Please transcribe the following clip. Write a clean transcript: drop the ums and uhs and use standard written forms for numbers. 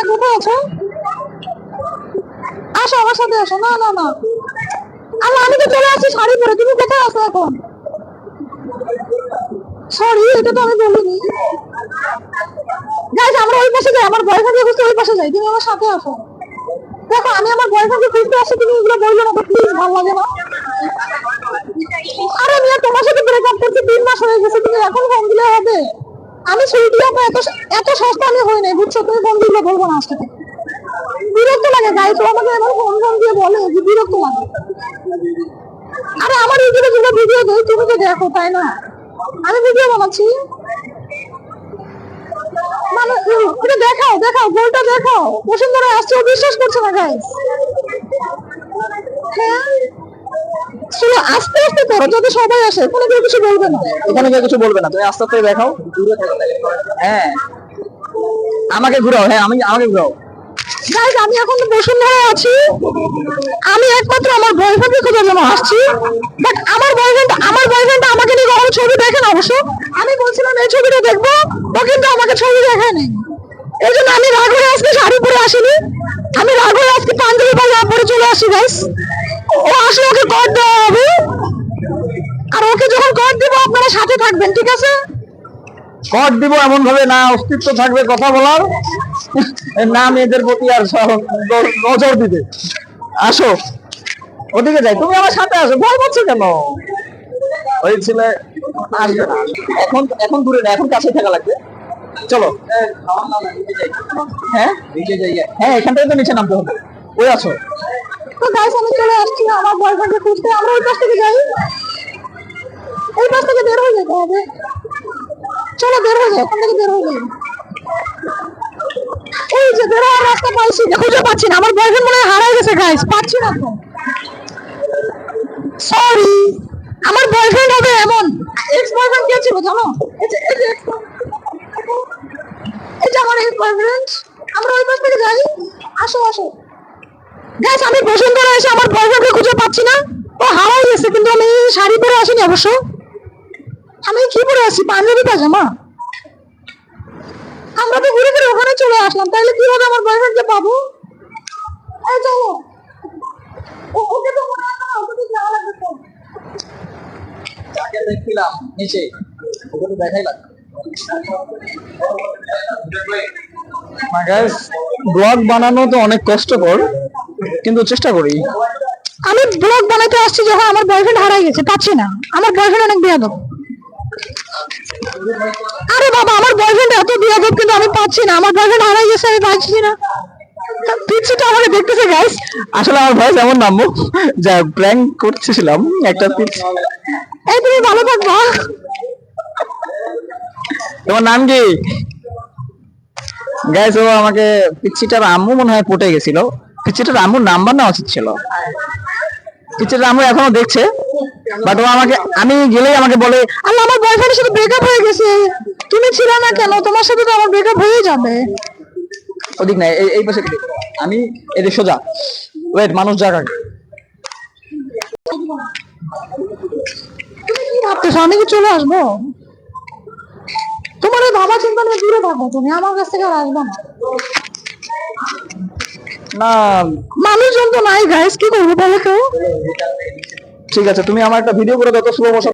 কোথায় আছো? আসো আমার সাথে আসো। না না না, আল্লাহ আমি তো চলে আসছি শাড়ি পরে, তুমি কোথায় আছো এখন? সরি, এটা তো আমি বলিনি। গাইস আমরা ওই পাশে যাই, আমার বয়ফ্রেন্ডকে খুঁজতে ওই পাশে যাই, তুমি আমার সাথে আসো। দেখো আমি আমার বয়ফ্রেন্ডকে খুঁজতে আসছি, তুমি এগুলো বললো না তো, প্লিজ, ভালো লাগে না। আরে মিয়া, তোমার সাথে ব্রেকআপ করতে 3 মাস হয়ে গেছে, তুমি এখন ফোন দিলে হবে? আমি সুইটি আপা, এত এত সস্তা আমি হই নাই, বুঝছো? তুমি ফোন দিলে বলবো না আজকে থেকে। বিরক্ত লাগে গাইস, ও আমাকে এবার ফোন ফোন দিয়ে বলে যে বিরক্ত লাগে। আরে আমার ইউটিউবে যেটা ভিডিও দেই তুমি তো দেখো, তাই না? আমি ভিডিও বানাচ্ছি, মানে এটা দেখাও দেখাও, গোলটা দেখাও, বসুন্ধরা আসছে, ও বিশ্বাস করছে না গাইস। হ্যাঁ, শুনো, আস্তে আস্তে করো যাতে সবাই আসে, কোনো কেউ কিছু বলবে না। এখানে কেউ কিছু বলবে না, তুমি আস্তে আস্তে দেখাও। হ্যাঁ, আমাকে ঘুরাও। হ্যাঁ, আমাকে ঘুরাও। গাইস আমি এখন বসুন্ধরা আছি, আমি একমাত্র আমার বয়ফ্রেন্ডকে খোঁজার জন্য আসছি, বাট আমার বয়ফ্রেন্ড আমাকে নিয়ে কখনো ছবি দেখে না অবশ্য। আমি বলছিলাম এই ছবিটা দেখবো, ও কিন্তু আমাকে ছবি দেখায়নি। এই জন্য আমি রাগ হয়ে আজকে শাড়ি পরে আসিনি, আমি রাগ হয়ে আজকে পাঞ্জাবি পাজামা পরে চলে আসি গাইস। ও আসলে ওকে কর দেওয়া হবে, আর ওকে যখন কর দিব আপনারা সাথে থাকবেন, ঠিক আছে? কট দিব এমন ভাবে না অস্তিত্ব থাকবে কথা বলার, না মেয়েদের প্রতি আর নজর দিবে। আসো, ওদিকে যাই, তুমি আমার সাথে আসো, ভয় পাচ্ছ কেন? ওই ছেলে আসবে না এখন, এখন দূরে না, এখন কাছে থাকা লাগবে। চলো। হ্যাঁ হ্যাঁ, এখান থেকে তো নিচে নামতে হবে। ওই আছো? তো গাইস আমি চলে আসছি আমার বয়ফ্রেন্ডকে খুঁজতে, আমরা ওই পাশ থেকে যাই, এই পাশ থেকে বের হয়ে যেতে হবে। চলো বের হয়ে যাই, ওখান থেকে বের হয়ে যাই। এই যে বের হওয়ার রাস্তা পাইছি, খুঁজে পাচ্ছি না, আমার বয়ফ্রেন্ড মনে হয় হারাই গেছে গাইস, পাচ্ছি না তো। সরি, আমার বয়ফ্রেন্ড হবে এমন। এক্স বয়ফ্রেন্ড কে ছিল জানো? এই যে আমার এক্স বয়ফ্রেন্ড। আমরা ওই পাশ থেকে যাই, আসো আসো। গাইস আমি বসুন্ধরা এসে আমার বয়ফ্রেন্ডকে খুঁজে পাচ্ছি না, ও হারাই গেছে, কিন্তু আমি শাড়ি পরে আসিনি অবশ্য। আমি কি পরে আসছি, পাঞ্জাবি পাজামা। আমরা তো ঘুরে ঘুরে ওখানে চলে আসলাম, তাইলে কিভাবে আমার বয়ফ্রেন্ডকে পাবো? এই চলো, ওকে তো মনে হয় না, ওকে তো যাওয়া লাগবে তো। যাকে দেখছিলাম নিচে, ওকে তো দেখাই লাগবে। ব্লগ বানানো তো অনেক কষ্টকর, কিন্তু চেষ্টা করি। আমি ব্লগ বানাতে আসছি যখন আমার বয়ফ্রেন্ড হারাই গেছে, পাচ্ছি না। আমার বয়ফ্রেন্ড অনেক বেয়াদব। আরে বাবা, আমার বয়ফ্রেন্ড এত বেয়াদব, কিন্তু আমি পাচ্ছি না, আমার বয়ফ্রেন্ড হারাই গেছে, আমি পাচ্ছি না। পিচ্ছিটা আমাকে দেখতেছে গাইস। আসলে আমার ভয়েস এমন নামবো, যা প্র্যাঙ্ক করতেছিলাম একটা পিচ। এই তুমি ভালো থাকবা। তোমার নাম কি? গাইস ও আমাকে, পিচ্ছিটার আম্মু মনে হয় পটে গেছিল, পিচ্ছিটার আম্মুর নাম্বার নেওয়া উচিত ছিল। পিচ্ছিটার আম্মু এখনো দেখছে, বাট ও আমাকে, আমি গেলেই আমাকে বলে আল্লাহ আমার বয়ফ্রেন্ডের সাথে ব্রেকআপ হয়ে গেছে, তুমি ছিল না কেন? তোমার সাথে তো আমার ব্রেকআপ হয়ে যাবে। ওদিক না, এই পাশে ক্লিক করো। আমি এদিকে সোজা। ওয়েট, মানুষ জায়গা। তুমি কি ভাবতেছো আমি কি চলে আসবো? তোমার ওই ভাবা চিন্তা নিয়ে দূরে থাকো, তুমি আমার কাছ থেকে আর আসবে না। না, মানুষজন তো নাই গাইস, কি করবো বলো তো? ঠিক আছে, তুমি আমার একটা ভিডিও করে দাও তো, স্লো মোশন।